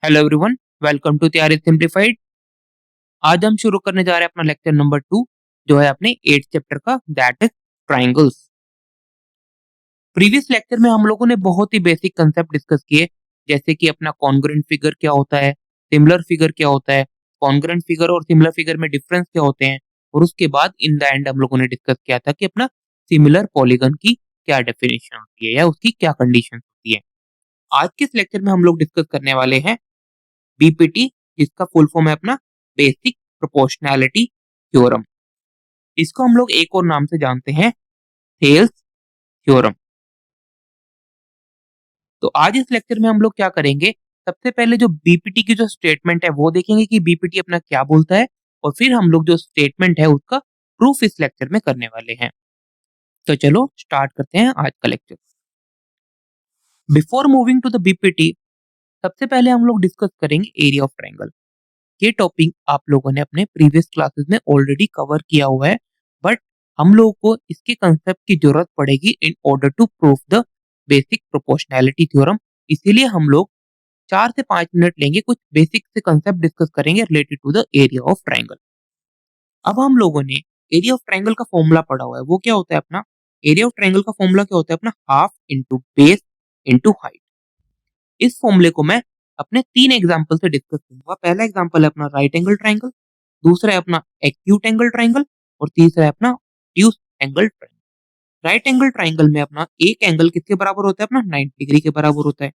Hello everyone, welcome to तैयारी simplified. आज हम शुरू करने जा रहे हैं अपना लेक्चर नंबर 2 जो है अपने 8th चैप्टर का, that is triangles. Previous lecture में हम लोगों ने बहुत ही बेसिक कंसेप्ट डिस्कस किए, जैसे कि अपना कॉन्ग्रुएंट फिगर क्या होता है, सिमिलर फिगर क्या होता है, कॉन्ग्रुएंट फिगर और सिमिलर फिगर में डिफरेंस क्या होते हैं, और उसके बाद इन द एंड हम लोगों ने डिस्कस किया था कि अपना सिमिलर पॉलीगन की क्या डेफिनेशन होती है या उसकी क्या कंडीशन होती है। आज के इस लेक्चर में हम लोग डिस्कस करने वाले हैं बीपीटी, जिसका फुल फॉर्म है अपना बेसिक प्रोपोर्शनैलिटी थ्योरम। इसको हम लोग एक और नाम से जानते हैं, थेल्स थ्योरम। तो आज इस लेक्चर में हम लोग क्या करेंगे, सबसे पहले जो बीपीटी की जो स्टेटमेंट है वो देखेंगे कि बीपीटी अपना क्या बोलता है, और फिर हम लोग जो स्टेटमेंट है उसका प्रूफ इस लेक्चर में करने वाले हैं। तो चलो स्टार्ट करते हैं आज का lecture. Before moving to the BPT, सबसे पहले हम लोग डिस्कस करेंगे एरिया ऑफ ट्रायंगल। ये टॉपिक आप लोगों ने अपने प्रीवियस क्लासेस में ऑलरेडी कवर किया हुआ है, बट हम लोगों को इसके कंसेप्ट की जरूरत पड़ेगी in order to prove the basic proportionality theorem. इसीलिए हम लोग 4 से 5 मिनट लेंगे, कुछ बेसिक से कंसेप्ट डिस्कस करेंगे related to the area of triangle. अब हम लोगों ने एरिया ऑफ ट्रायंगल का फॉर्मूला पढ़ा हुआ है, वो क्या होता है अपना, एरिया ऑफ ट्रायंगल का फॉर्मूला क्या होता है अपना, half into base into height. इस फॉर्मूले को मैं अपने 3 एग्जाम्पल से डिस्कस करूंगा। पहला एग्जाम्पल है अपना राइट एंगल ट्राइंगल, दूसरा है अपना एक्यूट एंगल ट्राइंगल, और तीसरा है अपना obtuse angle triangle. Right angle triangle में अपना एक एंगल किसके बराबर होता है अपना, 90 डिग्री के बराबर होता है।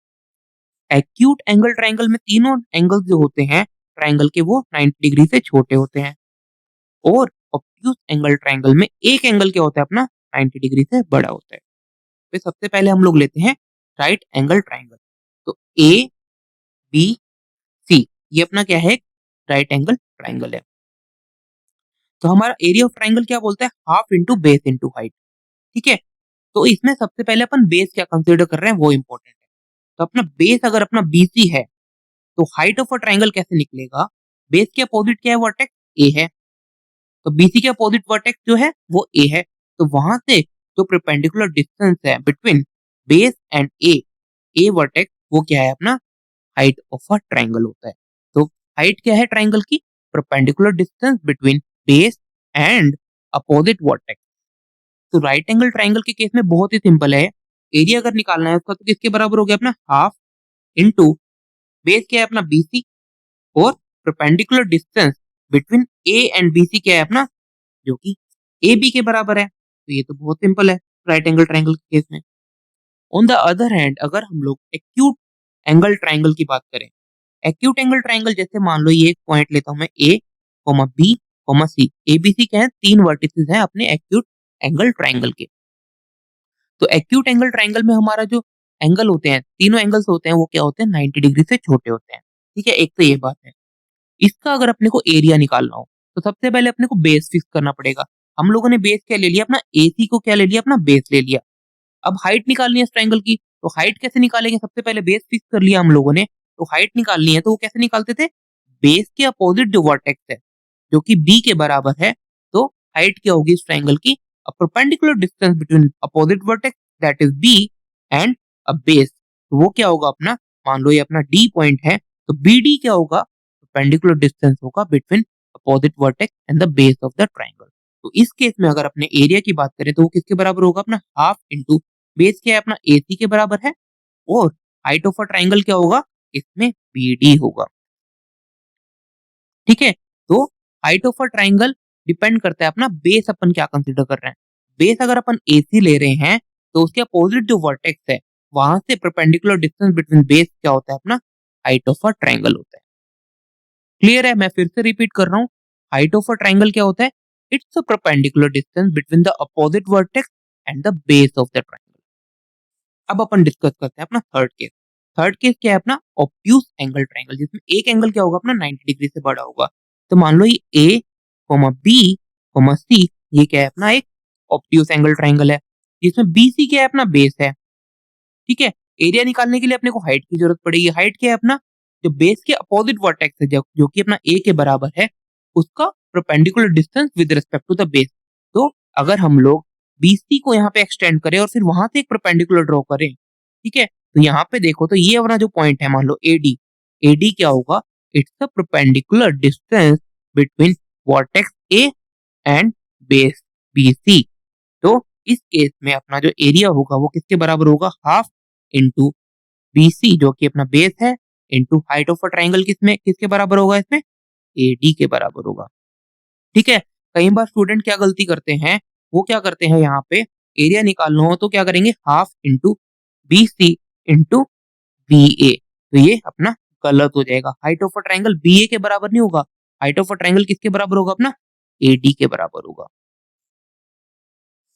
एक्यूट एंगल ट्राइंगल में तीनों एंगल जो होते हैं ट्राइंगल के वो 90 डिग्री से छोटे होते हैं, और ऑब्ट्यूज एंगल ट्राइंगल में एक एंगल क्या होता है अपना, 90 डिग्री से बड़ा होता है। तो सबसे पहले हम लोग लेते हैं राइट एंगल ट्राइंगल। तो ए बी सी, ये अपना क्या है, राइट एंगल ट्राइंगल है। तो हमारा एरिया ऑफ ट्राइंगल क्या बोलता है, half into base into height. ठीक है, तो इसमें सबसे पहले अपन बेस क्या कंसीडर कर रहे हैं वो इंपॉर्टेंट है। तो अपना बेस अगर अपना बीसी है, तो हाइट ऑफ अ ट्राइंगल कैसे निकलेगा, बेस के अपोजिट क्या है, वर्टेक्स ए है, तो बीसी के अपोजिट वर्टेक्स जो है वो ए है। तो वहां से जो परपेंडिकुलर डिस्टेंस है between base and A vertex, वो क्या है अपना, हाइट ऑफ अ ट्राइंगल होता है। तो हाइट क्या है ट्राइंगल की, perpendicular distance between base and opposite vertex. तो राइट एंगल ट्राइंगल के केस में बहुत ही सिंपल है, एरिया अगर निकालना है उसका तो किसके बराबर हो गया अपना, हाफ इंटू बेस क्या है अपना बीसी, और perpendicular distance between A and BC क्या है अपना, जो कि ए बी के बराबर है। तो ये तो बहुत सिंपल है राइट एंगल ट्राइंगल के केस में। ऑन द अदर हैंड अगर हम लोग एक्यूट एंगल ट्राइंगल की बात करें, एक्यूट एंगल ट्राइंगल जैसे मान लो ये एक पॉइंट लेता हूं मैं, A comma B comma C, ABC क्या है, 3 वर्टिसेस हैं अपने एक्यूट एंगल ट्राइंगल के। तो एक्यूट एंगल ट्राइंगल में हमारा जो एंगल होते हैं, तीनों एंगल्स होते हैं वो क्या होते हैं, 90 डिग्री से छोटे होते हैं। ठीक है, एक तो ये बात है। इसका अगर अपने को एरिया निकालना हो तो सबसे पहले अपने को बेस फिक्स करना पड़ेगा। हम लोगों ने बेस क्या ले लिया अपना, एसी को क्या ले लिया अपना, बेस ले लिया। अब हाइट निकालनी है इस ट्रायंगल की, तो हाइट कैसे निकालेंगे, सबसे पहले बेस फिक्स कर लिया हम लोगों ने, तो हाइट निकालनी है तो वो कैसे निकालते थे, बेस के अपोजिट जो वर्टेक्स है जो कि बी के बराबर है, तो हाइट क्या होगी इस ट्रायंगल की, a perpendicular distance between opposite vertex that is B and a base. तो वो क्या होगा अपना, मान लो ये अपना डी पॉइंट है, तो बी डी क्या होगा, परपेंडिकुलर डिस्टेंस होगा between opposite vertex and the base of the triangle. तो इस केस में अगर अपने एरिया की बात करें तो वो किसके बराबर होगा अपना, हाफ इंटू बेस क्या है अपना, एसी के बराबर है, और हाइट ऑफ अ ट्राइंगल क्या होगा इसमें, बीडी होगा। ठीक है, तो height of a triangle depend करता है अपना बेस अपन क्या कंसीडर कर रहे हैं। बेस अगर अपन एसी ले रहे हैं तो उसके अपोजिट जो वर्टेक्स है वहां से परपेंडिकुलर डिस्टेंस बिटवीन बेस क्या होता है अपना, हाइट ऑफ अ ट्राइंगल होता है। क्लियर है, मैं फिर से रिपीट कर रहा हूँ, हाइट ऑफ अ ट्राइंगल क्या होता है, it's a perpendicular distance between the opposite vertex and the base of the triangle. अब अपन डिस्कस करते हैं अपना थर्ड केस। थर्ड केस क्या है अपना, ऑब्ट्यूज एंगल ट्रायंगल, जिसमें एक एंगल क्या होगा अपना, 90 डिग्री से बड़ा होगा। तो मान लो ये ए कोमा बी कोमा सी, ये क्या है अपना, एक ऑब्ट्यूज एंगल ट्रायंगल है, जिसमें बी सी क्या है अपना, बेस है। ठीक है, एरिया निकालने के लिए अपने को हाइट की जरूरत पड़ेगी। हाइट क्या है अपना, जो बेस के अपोजिट वर्टेक्स है जो कि अपना ए के बराबर है, उसका perpendicular distance with respect to the base. तो अगर हम लोग बीसी को यहाँ पे एक्सटेंड करें और फिर वहां से एक परपेंडिकुलर ड्रॉ करें, ठीक है, तो यहाँ पे देखो तो ये अपना जो पॉइंट है मान लो ए डी, AD क्या होगा? It's the perpendicular distance between vertex A and base BC। तो इस केस में अपना जो एरिया होगा वो किसके बराबर होगा? हाफ इंटू BC जो कि अपना बेस है into height of a triangle किसके बराबर होगा इसमें? AD के बराबर होगा। ठीक है। कई बार स्टूडेंट क्या गलती करते हैं, वो क्या करते हैं यहाँ पे एरिया निकालना हो तो क्या करेंगे? Half into BC into BA। तो ये अपना गलत हो जाएगा। Height of a triangle BA के बराबर नहीं होगा। हाइट ऑफ अ ट्राइंगल किसके बराबर होगा? अपना AD के बराबर होगा।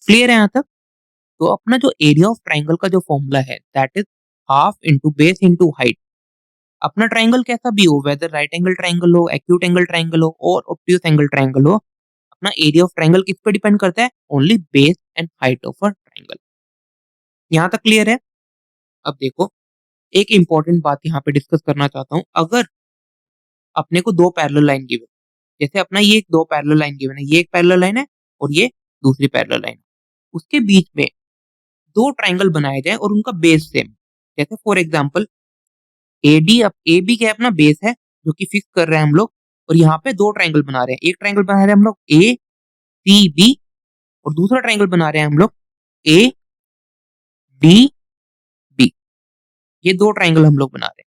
क्लियर है यहाँ तक? तो अपना जो एरिया ऑफ ट्राइंगल का जो फॉर्मूला है that is half into base into height. अपना ट्राइंगल कैसा भी हो, वेदर राइट एंगल ट्राइंगल हो, एक्यूट एंगल ट्राइंगल हो और ऑब्ट्यूज एंगल ट्राइंगल हो, अपना एरिया ऑफ ट्राइंगल किस पे डिपेंड करता है? Only base and height of a triangle. यहाँ तक क्लियर है? अब देखो, एक इंपॉर्टेंट बात यहाँ पे डिस्कस करना चाहता हूँ। अगर अपने को दो पैरेलल लाइन गिवन, जैसे अपना ये एक दो पैरेलल लाइन गिवन है, ये एक पैरेलल लाइन है और ये दूसरी पैरेलल लाइन, उसके बीच में दो ट्राइंगल बनाए जाए और उनका बेस सेम, जैसे for example AD A B क्या अपना बेस है जो कि फिक्स कर रहे हैं हम लोग, और यहाँ पे दो ट्राइंगल बना रहे हैं। एक ट्राइंगल बना रहे हैं हम लोग ए सी बी और दूसरा ट्राइंगल बना रहे हैं हम लोग ए डी बी। ये दो ट्राइंगल हम लोग बना रहे हैं।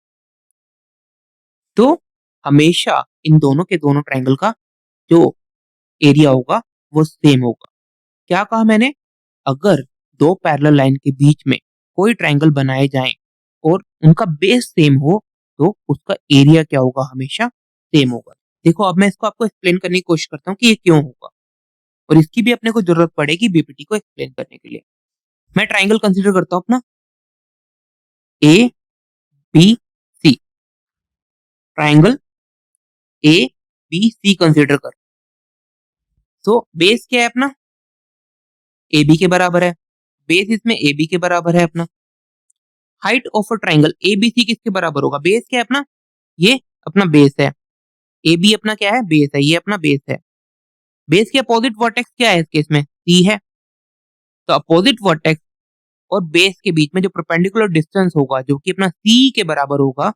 तो हमेशा इन दोनों के दोनों ट्राइंगल का जो एरिया होगा वो सेम होगा। क्या कहा मैंने? अगर दो पैरेलल लाइन के बीच में कोई ट्राइंगल बनाए जाएं और उनका बेस सेम हो तो उसका एरिया क्या होगा? हमेशा सेम होगा। देखो, अब मैं इसको आपको एक्सप्लेन करने की कोशिश करता हूँ कि ये क्यों होगा, और इसकी भी अपने को जरूरत पड़ेगी बीपीटी को एक्सप्लेन करने के लिए। मैं ट्राइंगल कंसीडर करता हूँ अपना A B C. Triangle A B C consider कर। तो बेस क्या है अपना? ए बी के बराबर है। बेस इसमें ए बी के बराबर है अपना। Height of a triangle A B C किसके बराबर होगा? बेस क्या है अपना? ये अपना बेस है। ए बी अपना क्या है? बेस है। ये अपना बेस है। बेस के अपोजिट वर्टेक्स क्या है इस केस में? सी है। तो अपोजिट वर्टेक्स और बेस के बीच में जो परपेंडिकुलर डिस्टेंस होगा जो कि अपना सी के बराबर होगा,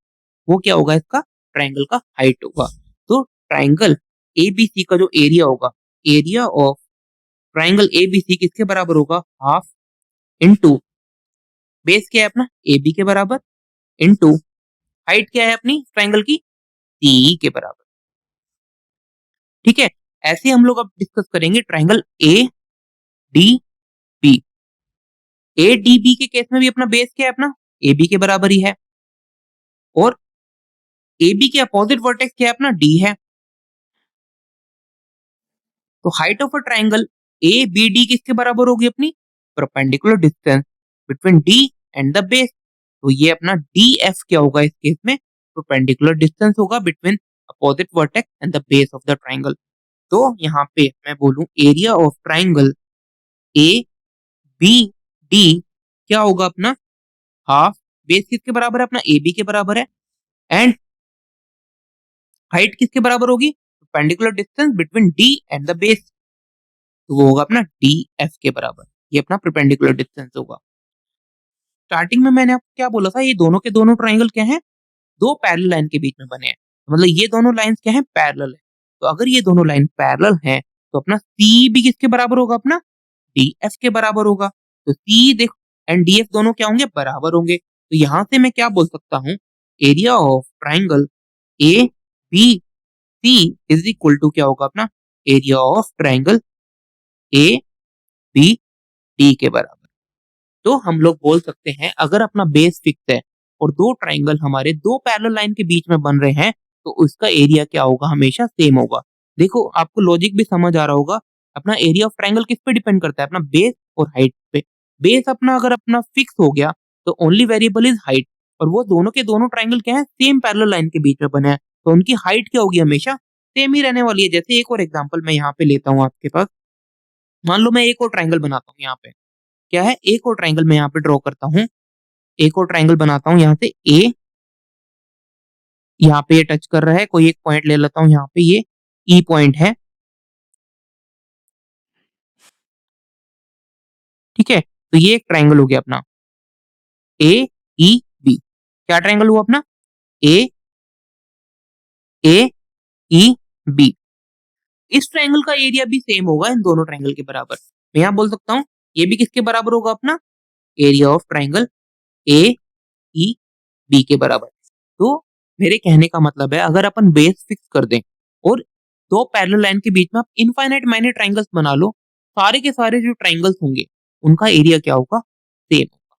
वो क्या होगा? इसका ट्राइंगल का हाइट होगा। तो ट्राइंगल एबीसी का जो एरिया होगा, एरिया ऑफ ट्राइंगल एबीसी किसके बराबर होगा? हाफ इंटू बेस क्या है अपना? ए बी के बराबर इंटू हाइट क्या है अपनी ट्राइंगल की? सी के बराबर। ठीक है। ऐसे हम लोग अब डिस्कस करेंगे triangle A D B. A D B के केस में भी अपना बेस क्या है? अपना ए बी के बराबर ही है, और ए बी के अपोजिट वर्टेक्स क्या है? अपना डी है। तो height of a triangle A B D किसके बराबर होगी? अपनी perpendicular distance between D and the base. तो ये अपना डी एफ क्या होगा इस केस में? परपेंडिकुलर डिस्टेंस होगा between opposite vertex and the base of the triangle. तो यहाँ पे मैं बोलूं area of triangle A B D क्या होगा अपना? हाफ बेस किसके बराबर है? अपना ए बी के बराबर है, एंड हाइट किसके बराबर होगी? Perpendicular distance between D and the base. तो वो होगा अपना डी एफ के बराबर। ये अपना परपेंडिकुलर डिस्टेंस होगा। स्टार्टिंग में मैंने आपको क्या बोला था? ये दोनों के दोनों ट्राइंगल क्या हैं? दो पैरेलल लाइन के बीच में बने हैं। मतलब ये दोनों लाइंस क्या हैं? पैरेलल है। तो अगर ये दोनों लाइन पैरेलल हैं तो अपना सी भी किसके बराबर होगा? अपना डी एफ के बराबर होगा। तो सी देखो एंड डी एफ दोनों क्या होंगे? बराबर होंगे। तो यहां से मैं क्या बोल सकता हूँ? Area of triangle A B C is equal to क्या होगा? अपना area of triangle A B D के बराबर। तो हम लोग बोल सकते हैं अगर अपना बेस फिक्स है और दो ट्राइंगल हमारे दो पैरेलल लाइन के बीच में बन रहे हैं तो उसका एरिया क्या होगा? हमेशा सेम होगा। देखो, आपको लॉजिक भी समझ आ रहा होगा। अपना एरिया ऑफ ट्राइंगल किस पे डिपेंड करता है? अपना बेस और हाइट पे। बेस अपना अगर अपना फिक्स हो गया तो ओनली वेरिएबल इज हाइट, और वो दोनों के दोनों ट्राइंगल क्या है? सेम पैरेलल लाइन के बीच में बने हैं, तो उनकी हाइट क्या होगी? हमेशा सेम ही रहने वाली है। जैसे एक और एग्जाम्पल मैं यहाँ पे लेता हूँ आपके पास। मान लो मैं एक और ट्राइंगल बनाता हूँ यहाँ पे। क्या है? एक और ट्राइंगल मैं यहाँ पे ड्रॉ करता हूँ। एक और ट्राइंगल बनाता हूँ यहाँ से ए, यहाँ पे ये टच कर रहा है, कोई एक पॉइंट ले लेता हूँ यहाँ पे, ये ई पॉइंट है। ठीक है। तो ये एक ट्राइंगल हो गया अपना ए ई बी। क्या ट्राइंगल हुआ अपना? ए ए ई बी। इस ट्रायंगल का एरिया भी सेम होगा इन दोनों ट्रायंगल के बराबर। मैं यहाँ बोल सकता हूँ ये भी किसके बराबर होगा अपना, area of triangle A E B के बराबर। तो मेरे कहने का मतलब है अगर अपन बेस फिक्स कर दें और दो पैरेलल लाइन के बीच में आप इनफाइनाइट मैनी ट्रायंगल्स बना लो, सारे के सारे जो ट्रायंगल्स होंगे उनका एरिया क्या होगा, सेम होगा।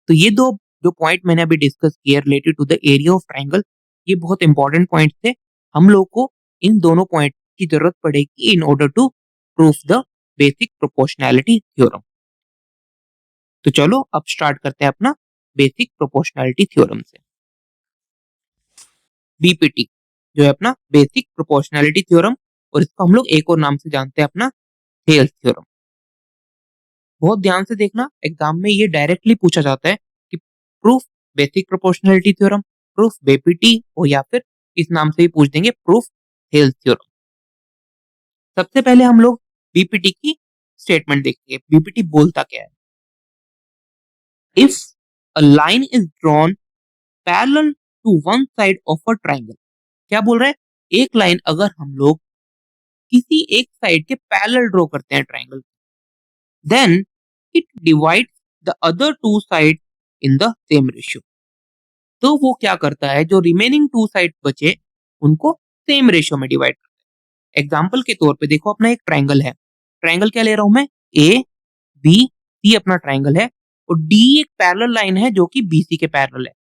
तो ये दो जो पॉइंट मैंने अभी डिस्कस किए related to the area of triangle, ये बहुत इंपॉर्टेंट पॉइंट थे। हम लोग को इन दोनों पॉइंट की जरूरत पड़ेगी in order to proof the basic proportionality theorem. तो चलो अब स्टार्ट करते हैं अपना बेसिक प्रोपोर्शनैलिटी थ्योरम से। बीपीटी जो है अपना बेसिक प्रोपोर्शनैलिटी थ्योरम, और इसको हम लोग एक और नाम से जानते हैं अपना थेल्स थ्योरम। बहुत ध्यान से देखना, एग्जाम में ये डायरेक्टली पूछा जाता है कि proof basic proportionality theorem, proof BPT, और या फिर इस नाम से भी पूछ देंगे प्रूफ थेल्स थ्योरम। सबसे पहले हम लोग बीपीटी की स्टेटमेंट देखिए, बीपीटी बोलता क्या है। If a line is drawn parallel to one side of a triangle, क्या बोल रहा है, एक लाइन अगर हम लोग किसी एक साइड के पैरेलल ड्रॉ करते हैं triangle, then it divides the other two side in the same ratio. तो वो क्या करता है, जो रिमेनिंग टू साइड बचे उनको सेम रेशियो में डिवाइड करता है। एग्जांपल के तौर पे देखो अपना एक ट्रायंगल है, ट्रायंगल क्या ले रहा हूं मैं, ए बी सी अपना ट्रायंगल है, और डी एक पैरेलल लाइन है जो कि बीसी के पैरेलल है।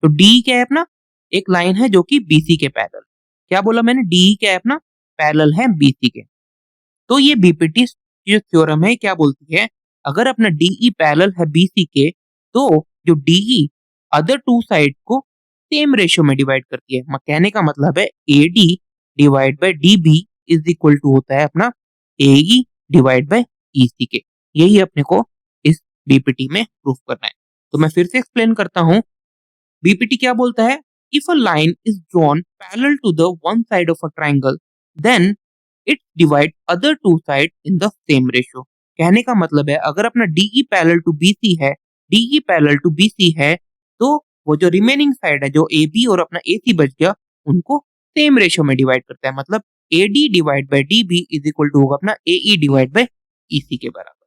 तो डी क्या है अपना, एक लाइन है जो कि बीसी के पैरेलल, क्या बोला मैंने, डी क्या है अपना, पैरेलल है बीसी के। तो ये बीपीटी जो थ्योरम है क्या बोलती है, अगर अपना डीई पैरेलल है बीसी के, तो जो डीई अदर टू साइड को सेम रेशियो में डिवाइड करती है। कहने का मतलब है AD divide by DB is equal to होता है अपना एई डिवाइड बाय ईसी के। यही अपने को इस बीपीटी में प्रूफ करना है। तो मैं फिर से एक्सप्लेन करता हूं, बीपीटी क्या बोलता है, if a line is drawn parallel to the one side of a triangle, then it divide other two side in the same ratio. कहने का मतलब है अगर अपना डीई पैरेलल टू बीसी है, डीई पैरेलल टू बीसी है, तो वो जो रिमेनिंग साइड है जो ए बी और अपना ए सी बच गया, उनको सेम रेशियो में डिवाइड करता है। मतलब A D divide by D B is equal to होगा अपना ए ई डिवाइड बाई ई सी के बराबर।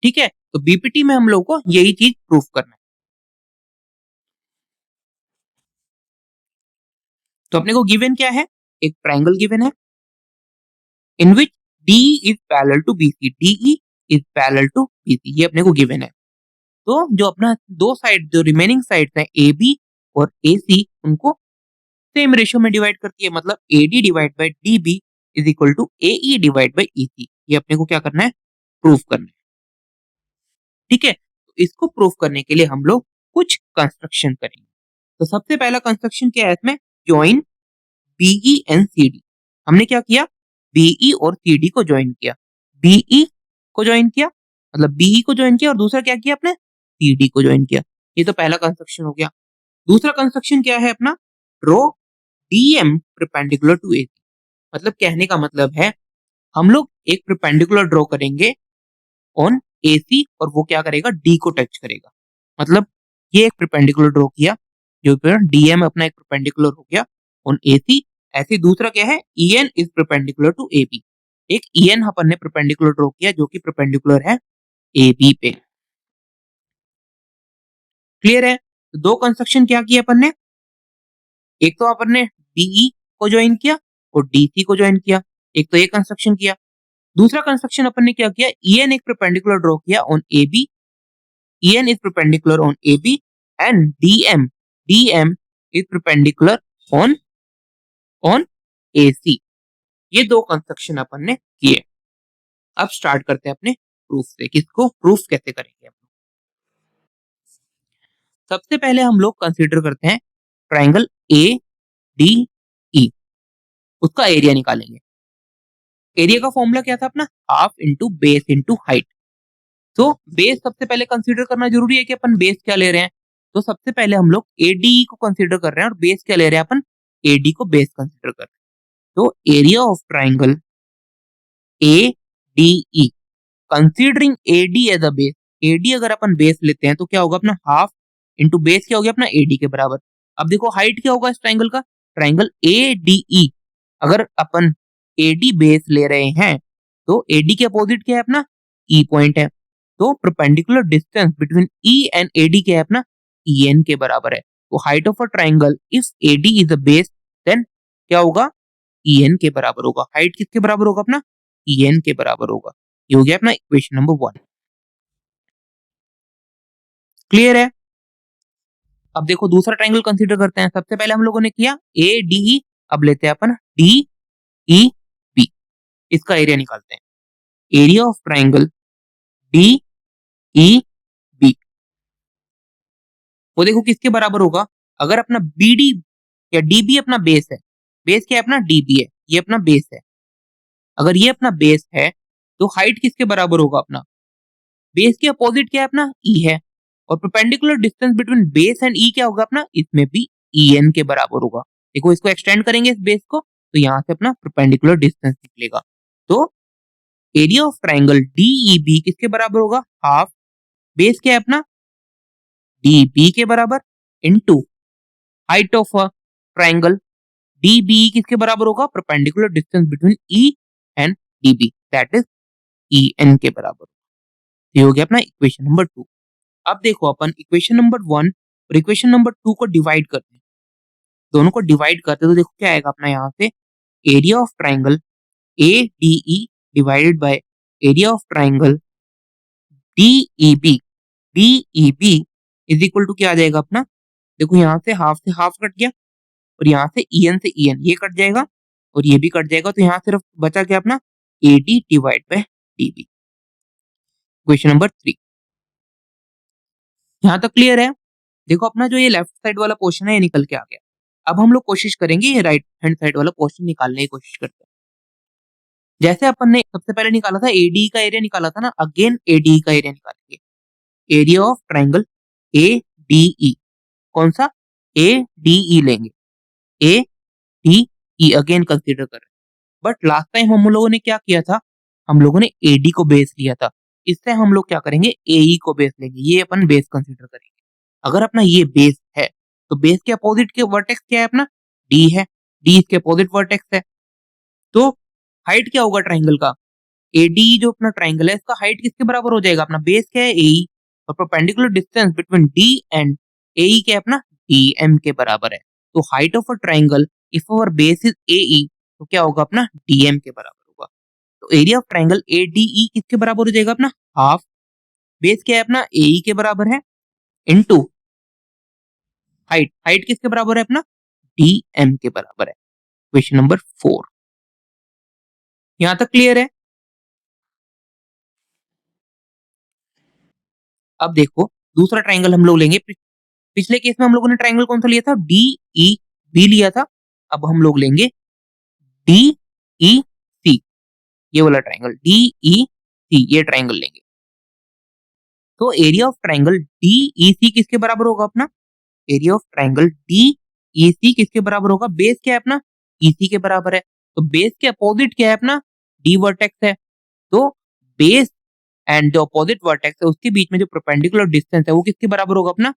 ठीक है, तो बीपीटी में हम लोग को यही चीज प्रूफ करना है। तो अपने को गिवन क्या है, एक ट्रायंगल गिवन है in which D is parallel to BC, DE is parallel to BC, ये अपने को गिवन है। तो जो अपना दो साइड जो रिमेनिंग साइड्स हैं ए बी और ए सी, उनको सेम रेशियो में डिवाइड करती है। मतलब A D divide by D B is equal to A E divide by E C. ये अपने को क्या करना है, प्रूफ करना है। ठीक है, तो इसको प्रूफ करने के लिए हम लोग कुछ कंस्ट्रक्शन करेंगे। तो सबसे पहला कंस्ट्रक्शन क्या है इसमें, join BE and C D. हमने क्या किया, बीई और सी डी को ज्वाइन किया, बीई को ज्वाइन किया, मतलब बीई को ज्वाइन किया, और दूसरा क्या किया अपने, सी डी को ज्वाइन किया। ये तो पहला कंस्ट्रक्शन हो गया। दूसरा कंस्ट्रक्शन क्या है अपना, draw DM perpendicular to AC. मतलब कहने का मतलब है हम लोग एक परपेंडिकुलर ड्रॉ करेंगे ऑन एसी, और वो क्या करेगा, डी को टच करेगा। मतलब ये एक परपेंडिकुलर ड्रॉ किया, जो डीएम अपना एक परपेंडिकुलर हो गया ऑन एसी। ऐसे दूसरा क्या है, EN is perpendicular to AB. एक ईएन अपन ने परपेंडिकुलर ड्रॉ किया जो कि परपेंडिकुलर है एबी पे। क्लियर है, तो दो कंस्ट्रक्शन क्या किया अपन ने, एक तो अपन ने डीई को ज्वाइन किया और डीसी को ज्वाइन किया, एक तो ये कंस्ट्रक्शन किया। दूसरा कंस्ट्रक्शन अपन ने क्या किया, ईएन एक परपेंडिकुलर ड्रॉ किया on AB, EN is perpendicular on AB, and DM DM is perpendicular on on AC. ये दो कंस्ट्रक्शन अपन ने किए। अब स्टार्ट करते हैं अपने प्रूफ से, किसको प्रूफ कैसे करेंगे। सबसे पहले हम लोग कंसीडर करते हैं ट्रायंगल ए डी ई, उसका एरिया निकालेंगे। एरिया का फॉर्मूला क्या था अपना, half into base into height. तो बेस सबसे पहले कंसीडर करना जरूरी है कि अपन बेस क्या ले रहे हैं। तो सबसे पहले हम लोग एडी को कंसीडर कर रहे हैं, और बेस क्या ले रहे हैं अपन, एडी को बेस कंसीडर कर रहे हैं। तो area of triangle A D E considering AD as a base, AD अगर अपन बेस लेते हैं तो क्या होगा अपना, हाफ इंटू बेस क्या हो गया अपना एडी के बराबर। अब देखो हाइट क्या होगा इस ट्रायंगल का, ट्राइंगल ADE, अगर अपन AD बेस ले रहे हैं तो AD के अपोजिट क्या है अपना E पॉइंट है, तो perpendicular distance between E and AD क्या है अपना EN के बराबर है। तो height of a triangle if AD is a base then क्या होगा EN के बराबर होगा। हाइट किसके बराबर होगा अपना EN के बराबर होगा। ये हो गया अपना इक्वेशन नंबर 1। क्लियर है? अब देखो दूसरा ट्राइंगल कंसीडर करते हैं। सबसे पहले हम लोगों ने किया ADE, अब लेते हैं अपन DEB, इसका एरिया निकालते हैं। एरिया ऑफ ट्राइंगल DEB वो देखो किसके बराबर होगा, अगर अपना BD या DB अपना बेस है, बेस क्या है अपना DB है, ये अपना बेस है, अगर ये अपना बेस है तो हाइट किसके बराबर होगा अपना, बेस के अपोजिट क्या है अपना E है, और perpendicular distance between base and E क्या होगा अपना, इसमें भी EN के बराबर होगा। देखो इसको एक्सटेंड करेंगे इस बेस को तो यहाँ से अपना परपेंडिकुलर डिस्टेंस निकलेगा। तो एरिया ऑफ ट्राइंगल DEB किसके बराबर होगा, हाफ बेस क्या है अपना DB के बराबर into height of a triangle DBE किसके बराबर होगा, perpendicular distance between E and DB that is EN के बराबर। ये हो गया अपना इक्वेशन नंबर 2। अब देखो अपन इक्वेशन नंबर 1 और इक्वेशन नंबर 2 को डिवाइड करते हैं, दोनों को डिवाइड करते हैं तो देखो क्या आएगा अपना यहाँ से, area of triangle ADE divided by area of triangle DEB is equal to क्या आ जाएगा अपना, देखो यहाँ से हाफ कट गया और यहाँ से EN से EN ये कट जाएगा और ये भी कट जाएगा, तो यहाँ सिर्फ बचा क्या अपना AD divide by DB। Question number 3 यहाँ तक क्लियर है? देखो अपना जो ये लेफ्ट साइड वाला पोर्शन है ये निकल के आ गया। अब हम लोग कोशिश करेंगे ये राइट हैंड साइड वाला पोर्शन निकालने की कोशिश करते हैं। जैसे अपन ने सबसे पहले निकाला था AD का एरिया निकाला था ना, अगेन AD का एरिया निकालेंगे। एरिया ऑफ ट्राइंगल ADE, कौन सा ADE लेंगे, ADE अगेन कंसीडर कर रहे हैं। बट लास्ट टाइम हम लोगों ने क्या किया था, हम लोगों ने AD को बेस लिया था, इससे हम लोग क्या करेंगे AE को बेस लेंगे, ये अपन बेस कंसीडर करेंगे। अगर अपना ये बेस है तो बेस के अपोजिट के वर्टेक्स क्या है अपना D है, D इसके अपोजिट वर्टेक्स है, तो हाइट क्या होगा ट्राइंगल का AD जो अपना ट्राइंगल है इसका हाइट किसके बराबर हो जाएगा, अपना बेस क्या है AE और perpendicular distance between D and AE क्या है अपना DM के बराबर है। तो height of a triangle if our base is AE तो क्या होगा अपना DM के बराबर होगा। तो एरिया ऑफ ट्राइंगल ADE किसके बराबर हो जाएगा अपना हाफ, बेस क्या है अपना AE के बराबर है इनटू हाइट किसके बराबर है अपना DM के बराबर है। क्वेश्चन नंबर 4 यहां तक क्लियर है? अब देखो दूसरा ट्राइंगल हम लोग लेंगे। पिछले केस में हम लोगों ने ट्राइंगल कौन सा लिया था DEB लिया था, अब हम लोग लेंगे DEC, ये वाला ट्राइंगल DEC ये ट्राइंगल लेंगे। तो एरिया ऑफ ट्राइंगल DEC किसके बराबर होगा अपना, एरिया ऑफ ट्राइंगल DEC किसके बराबर होगा, बेस क्या है अपना EC के बराबर है, तो बेस के अपोजिट क्या है अपना D वर्टेक्स है, तो बेस एंड जो अपोजिट वर्टेक्स है उसके बीच में जो परपेंडिकुलर डिस्टेंस है वो किसके बराबर होगा अपना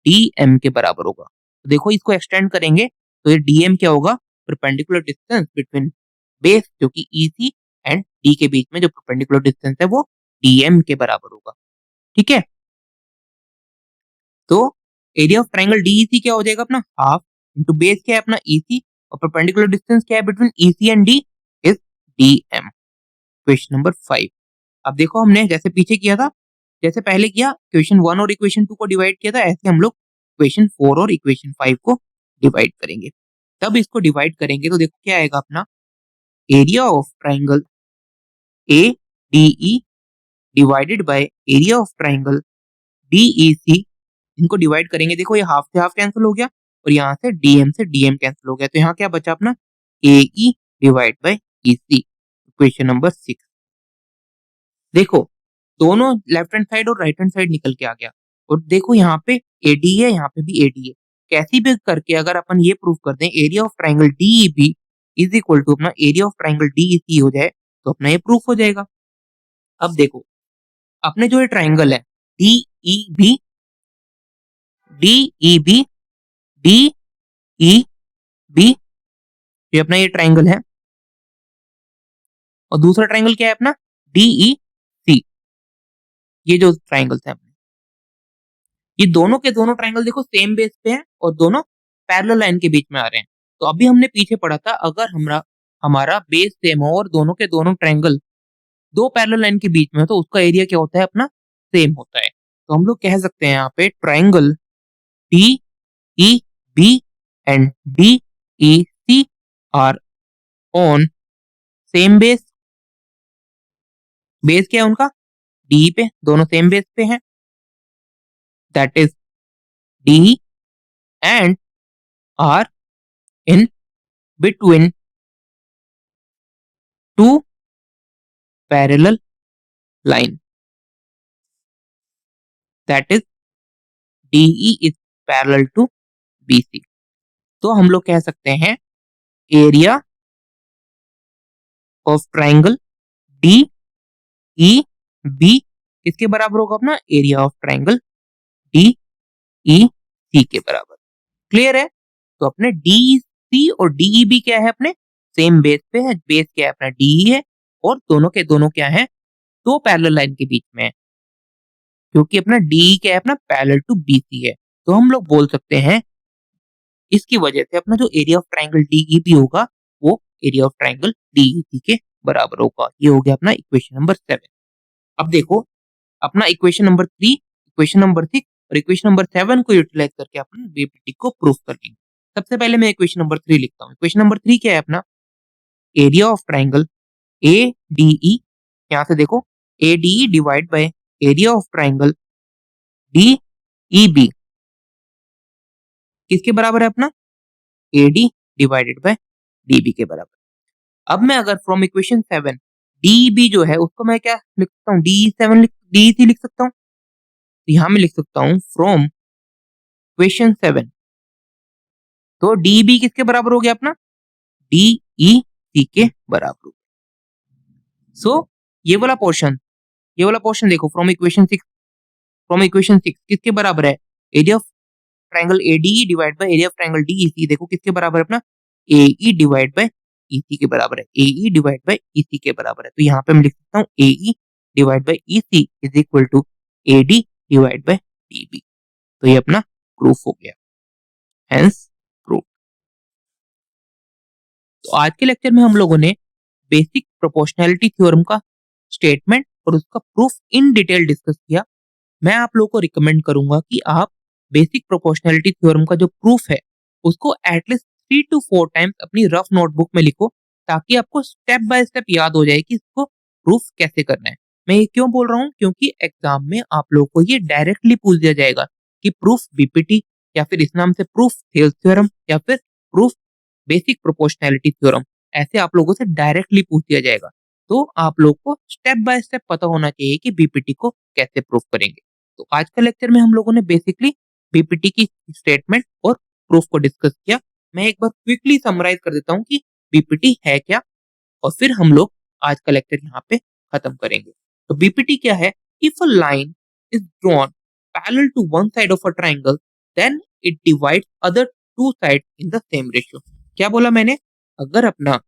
DM के बराबर होगा। तो देखो इसको एक्सटेंड करेंगे तो ये DM क्या होगा, परपेंडिकुलर डिस्टेंस बिटवीन बेस जो कि EC एंड D के बीच में जो परपेंडिकुलर डिस्टेंस है वो DM के बराबर होगा। ठीक है, तो एरिया ऑफ ट्राइंगल DEC क्या हो जाएगा अपना हाफ इंटू बेस क्या है अपना EC और परपेंडिकुलर डिस्टेंस क्या है between EC and D is DM। Question number 5 अब देखो हमने जैसे पीछे किया था, जैसे पहले किया इक्वेशन 1 और इक्वेशन 2 को डिवाइड किया था, ऐसे हम लोग इक्वेशन 4 और इक्वेशन 5 को डिवाइड करेंगे। तब इसको डिवाइड करेंगे तो देखो क्या आएगा अपना area of triangle ADE divided by area of triangle DEC, इनको डिवाइड करेंगे देखो ये हाफ से हाफ कैंसिल हो गया और यहाँ से DM से DM कैंसिल हो गया, तो यहाँ क्या बचा अपना AE divide by EC। Question number 6 देखो दोनों लेफ्ट हैंड साइड और राइट हैंड साइड निकल के आ गया और देखो यहाँ पे AD है यहाँ पे भी AD है, कैसी भी करके अगर अपन ये प्रूव कर दें area of triangle DEB is equal to अपना एरिया ऑफ ट्राइंगल DEC हो जाए तो अपना ये प्रूफ हो जाएगा। अब देखो अपने जो ये ट्राइंगल है DEB DEB DEB बी, ये अपना ये ट्राइंगल है, और दूसरा ट्राइंगल क्या है अपना DEC। ये जो ट्राइंगल्स है अपने, ये दोनों के दोनों ट्राइंगल देखो सेम बेस पे हैं और दोनों पैरेलल लाइन के बीच में आ रहे हैं। तो अभी हमने पीछे पढ़ा था, अगर हमारा हमारा बेस सेम हो और दोनों के दोनों ट्राइंगल दो पैरेलल लाइन के बीच में हो, तो उसका एरिया क्या होता है अपना, सेम होता है। तो हम लोग कह सकते हैं यहाँ पे triangle DEB and DEC are on same base. Base क्या है उनका, DE पे, दोनों सेम बेस पे हैं, that is DE and are in between two parallel line, that is DE is parallel to BC। तो हम लोग कह सकते हैं एरिया ऑफ ट्राइंगल DEB किसके बराबर होगा अपना, एरिया ऑफ ट्राइंगल DEC के बराबर। क्लियर है? तो अपने DEC और DEB क्या है, अपने सेम बेस पे है। बेस क्या है अपना, DE है, और दोनों के दोनों क्या है, दो पैरेलल लाइन के बीच में है, क्योंकि अपना DE क्या है अपना, पैरेलल टू BC है। तो हम लोग बोल सकते हैं इसकी वजह से अपना जो एरिया ऑफ ट्राइंगल DEB होगा वो एरिया ऑफ ट्राइंगल DEC के बराबर होगा। ये हो गया अपना इक्वेशन नंबर 7। अब देखो अपना इक्वेशन नंबर 3, इक्वेशन नंबर 6 और इक्वेशन नंबर 7 को यूटिलाइज करके अपन बीपीटी को प्रूफ कर लेंगे। सबसे पहले मैं इक्वेशन नंबर 3 लिखता हूँ। इक्वेशन नंबर 3 क्या है अपना, एरिया ऑफ ट्राइंगल ADE, यहाँ से देखो ADE divide by area of triangle DEB किसके बराबर है अपना, AD डिवाइडेड बाय DB के बराबर। अब मैं अगर फ्रॉम इक्वेशन 7 DEB जो है उसको मैं क्या लिख सकता हूँ, DEC लिख सकता हूँ। तो यहां मैं लिख सकता हूं फ्रॉम इक्वेशन 7, तो DEB किसके बराबर हो गया अपना, DEC के बराबर। सो ये वाला पोर्शन देखो फ्रॉम इक्वेशन 6 किसके बराबर है, area of triangle ADE divide by area of triangle DEC। देखो किसके बराबर है अपना, AE डिवाइड बाय EC के बराबर है, AE डिवाइड बाय EC के बराबर है। तो यहाँ पे मैं लिख सकता हूँ AE divide by EC is equal to AD divide by DB। तो ये अपना प्रूफ हो गया, हेंस प्रूफ। तो आज के लेक्चर में हम लोगों ने बेसिक प्रोपोर्शनैलिटी थ्योरम का स्टेटमेंट और उसका प्रूफ इन डिटेल डिस्कस किया। मैं आप लोगों को रिकमेंड करूंगा कि आप बेसिक प्रोपोर्शनैलिटी थ्योरम का जो प्रूफ है उसको एटलीस्ट 3 to 4 टाइम्स अपनी रफ नोटबुक में लिखो, ताकि आपको स्टेप बाय स्टेप याद हो जाए कि इसको प्रूफ कैसे करना है। मैं ये क्यों बोल रहा हूँ, क्योंकि एग्जाम में आप लोगों को ये डायरेक्टली पूछ दिया जाएगा कि प्रूफ बीपीटी, या फिर इस नाम से प्रूफ थेल्स थ्योरम, या फिर प्रूफ बेसिक प्रोपोर्शनैलिटी थ्योरम, ऐसे आप लोगों से डायरेक्टली पूछ दिया जाएगा। तो आप लोग को स्टेप बाय स्टेप पता होना चाहिए कि बीपीटी को कैसे प्रूफ करेंगे। तो आज का लेक्चर में हम लोगों ने बेसिकली बीपीटी की स्टेटमेंट और प्रूफ को डिस्कस किया। मैं एक बार क्विकली समराइज कर देता हूँ कि बीपीटी है क्या, और फिर हम लोग आज का लेक्चर यहाँ पे खत्म करेंगे। तो बीपीटी क्या है, if a line is drawn parallel to one side of a triangle then it divides other two side in the same ratio. क्या बोला मैंने, अगर अपना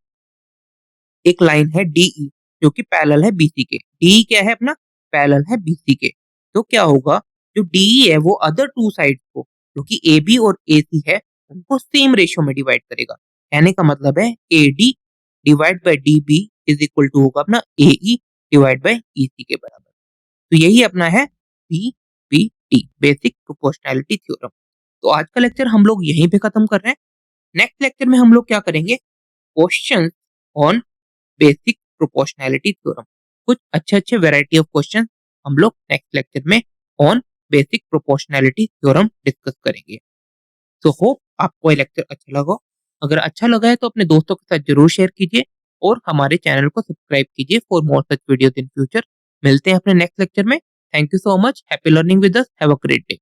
एक लाइन है DE जो कि पैरेलल है BC के, DE क्या है अपना, पैरेलल है BC के, तो क्या होगा, जो DE है वो अदर टू साइड को जो कि AB और AC है उनको सेम रेशियो में डिवाइड करेगा। कहने का मतलब है AD divide by DB is equal to होगा अपना AE डिवाइड बाय EC के बराबर। तो यही अपना है BPT, बेसिक प्रोपोर्शनैलिटी थ्योरम। तो आज का लेक्चर हम लोग यहीं पे खत्म कर रहे हैं। नेक्स्ट लेक्चर में हम लोग क्या करेंगे, question on basic proportionality theorem. कुछ अच्छे अच्छे वैरायटी ऑफ क्वेश्चन हम लोग नेक्स्ट लेक्चर में on basic proportionality theorem discuss करेंगे। सो होप आपको ये लेक्चर अच्छा लगा। अगर अच्छा लगा है तो अपने दोस्तों के साथ जरूर शेयर कीजिए और हमारे चैनल को सब्सक्राइब कीजिए for more such videos in future. मिलते हैं अपने नेक्स्ट लेक्चर में। Thank you so much, happy learning with us, have a great day.